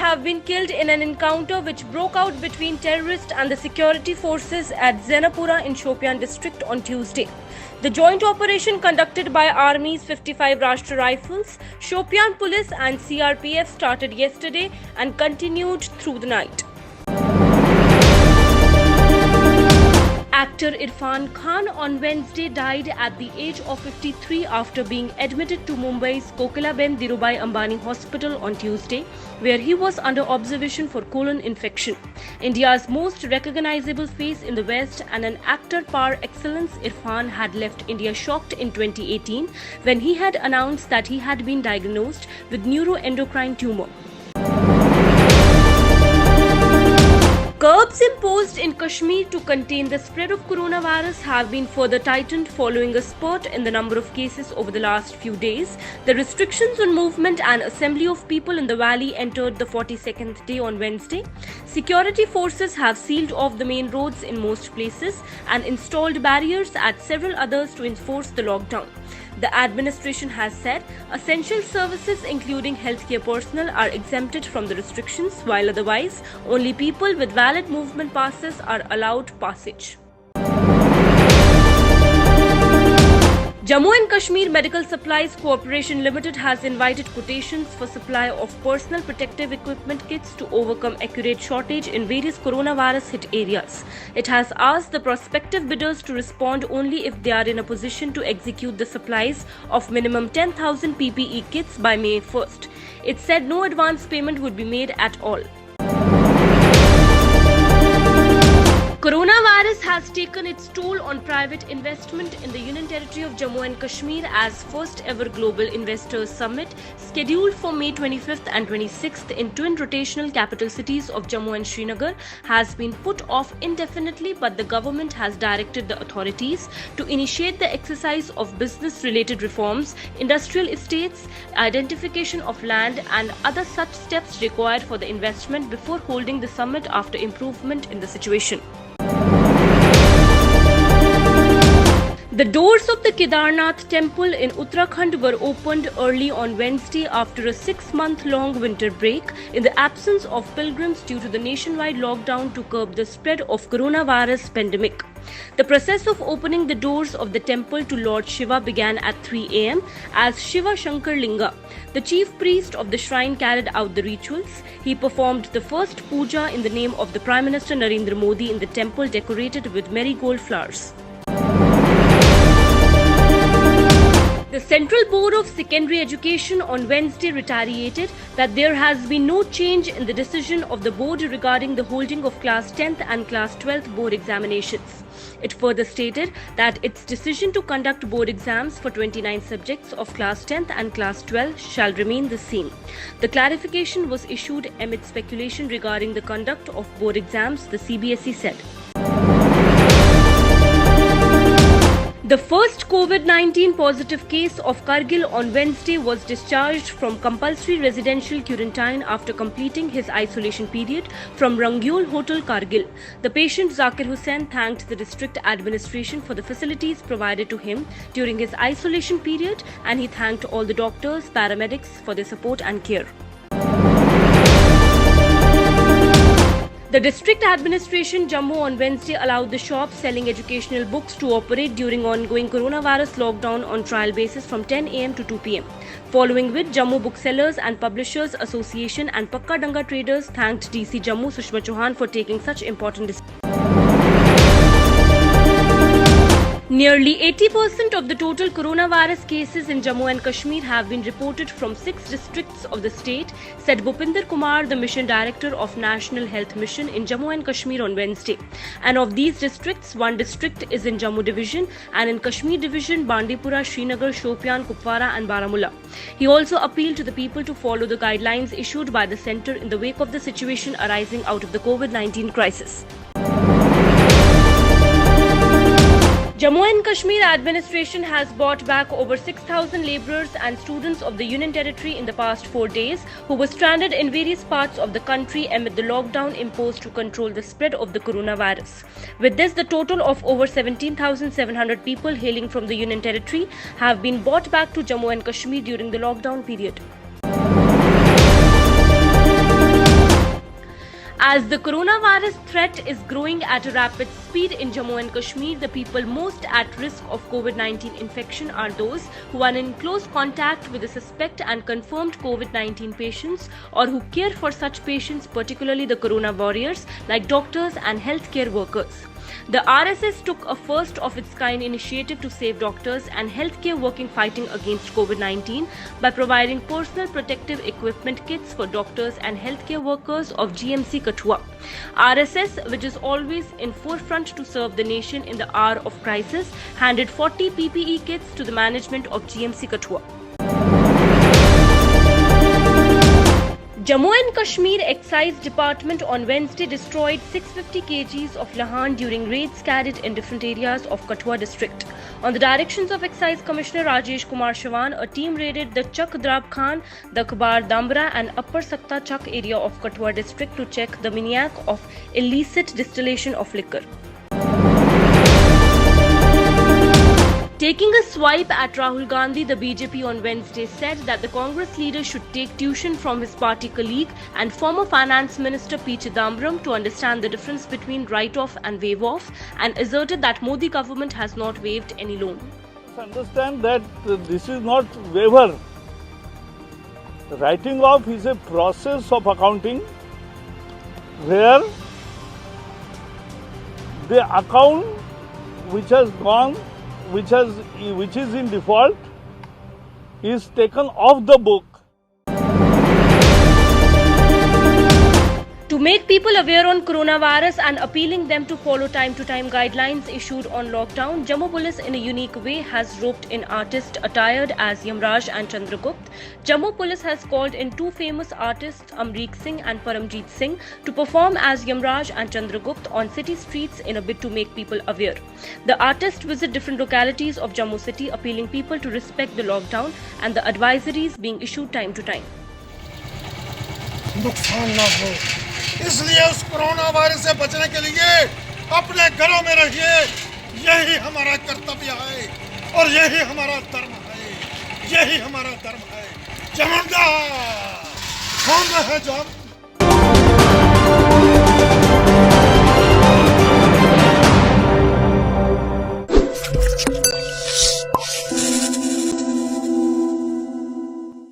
have been killed in an encounter which broke out between terrorists and the security forces at Zenapura in Shopian district on Tuesday. The joint operation conducted by Army's 55 Rashtra Rifles, Shopian Police and CRPF started yesterday and continued through the night. Actor Irfan Khan on Wednesday died at the age of 53 after being admitted to Mumbai's Kokilaben Dhirubhai Ambani Hospital on Tuesday, where he was under observation for colon infection. India's most recognizable face in the West and an actor par excellence, Irfan had left India shocked in 2018 when he had announced that he had been diagnosed with neuroendocrine tumor. Curbs imposed in Kashmir to contain the spread of coronavirus have been further tightened following a spurt in the number of cases over the last few days. The restrictions on movement and assembly of people in the valley entered the 42nd day on Wednesday. Security forces have sealed off the main roads in most places and installed barriers at several others to enforce the lockdown. The administration has said essential services including healthcare personnel are exempted from the restrictions, while otherwise only people with valid movement passes are allowed passage. Jammu and Kashmir Medical Supplies Corporation Limited has invited quotations for supply of personal protective equipment kits to overcome acute shortage in various coronavirus hit areas. It has asked the prospective bidders to respond only if they are in a position to execute the supplies of minimum 10,000 PPE kits by May 1st. It said no advance payment would be made at all. Coronavirus has taken its toll on private investment in the Union Territory of Jammu and Kashmir as first ever Global Investors Summit scheduled for May 25th and 26th in twin rotational capital cities of Jammu and Srinagar has been put off indefinitely, but the government has directed the authorities to initiate the exercise of business related reforms, industrial estates, identification of land and other such steps required for the investment before holding the summit after improvement in the situation. The doors of the Kedarnath temple in Uttarakhand were opened early on Wednesday after a 6-month-long winter break in the absence of pilgrims due to the nationwide lockdown to curb the spread of coronavirus pandemic. The process of opening the doors of the temple to Lord Shiva began at 3 a.m. as Shiva Shankar Linga, the chief priest of the shrine, carried out the rituals. He performed the first puja in the name of the Prime Minister Narendra Modi in the temple decorated with marigold flowers. The Central Board of Secondary Education on Wednesday reiterated that there has been no change in the decision of the board regarding the holding of Class 10th and Class 12th board examinations. It further stated that its decision to conduct board exams for 29 subjects of Class 10th and Class 12 shall remain the same. The clarification was issued amid speculation regarding the conduct of board exams, the CBSE said. The first COVID-19 positive case of Kargil on Wednesday was discharged from compulsory residential quarantine after completing his isolation period from Rangyol Hotel, Kargil. The patient Zakir Hussain thanked the district administration for the facilities provided to him during his isolation period, and he thanked all the doctors, paramedics for their support and care. The district administration Jammu on Wednesday allowed the shops selling educational books to operate during ongoing coronavirus lockdown on trial basis from 10 a.m. to 2 p.m. Following which, Jammu Booksellers and Publishers Association and Pakka Danga traders thanked DC Jammu Sushma Chauhan for taking such important decisions. Nearly 80% of the total coronavirus cases in Jammu and Kashmir have been reported from 6 districts of the state, said Bhupinder Kumar, the Mission Director of National Health Mission in Jammu and Kashmir on Wednesday. And of these districts, 1 district is in Jammu Division and in Kashmir Division, Bandipora, Srinagar, Shopian, Kupwara and Baramulla. He also appealed to the people to follow the guidelines issued by the centre in the wake of the situation arising out of the COVID-19 crisis. Jammu and Kashmir administration has brought back over 6,000 labourers and students of the Union Territory in the past 4 days who were stranded in various parts of the country amid the lockdown imposed to control the spread of the coronavirus. With this, the total of over 17,700 people hailing from the Union Territory have been brought back to Jammu and Kashmir during the lockdown period. As the coronavirus threat is growing at a rapid speed in Jammu and Kashmir, the people most at risk of COVID-19 infection are those who are in close contact with the suspect and confirmed COVID-19 patients or who care for such patients, particularly the corona warriors like doctors and healthcare workers. The RSS took a first of its kind initiative to save doctors and healthcare working fighting against COVID-19 by providing personal protective equipment kits for doctors and healthcare workers of GMC Kathua. RSS, which is always in forefront to serve the nation in the hour of crisis, handed 40 PPE kits to the management of GMC Kathua. Jammu and Kashmir Excise Department on Wednesday destroyed 650 kgs of lahan during raids carried in different areas of Kathua district. On the directions of Excise Commissioner Rajesh Kumar Chavan, a team raided the Chak Drab Khan, the Khabar Dambra and Upper Sakta Chak area of Kathua district to check the maniac of illicit distillation of liquor. Taking a swipe at Rahul Gandhi, the BJP on Wednesday said that the Congress leader should take tuition from his party colleague and former finance minister P. Chidambaram to understand the difference between write-off and waive-off, and asserted that Modi government has not waived any loan. Understand that this is not waiver. Writing off is a process of accounting where the account which has gone which is in default is taken off the book. To make people aware on coronavirus and appealing them to follow time-to-time guidelines issued on lockdown, Jammu Police in a unique way has roped in artists attired as Yamraj and Chandragupt. Jammu Police has called in two famous artists, Amreek Singh and Paramjeet Singh, to perform as Yamraj and Chandragupt on city streets in a bid to make people aware. The artists visit different localities of Jammu city, appealing people to respect the lockdown and the advisories being issued time to time. इसलिए उस corona virus से बचने के लिए अपने घरों में रहिए, यही हमारा कर्तव्य है और यही हमारा धर्म है, यही हमारा धर्म है। जमनदा कौन है जम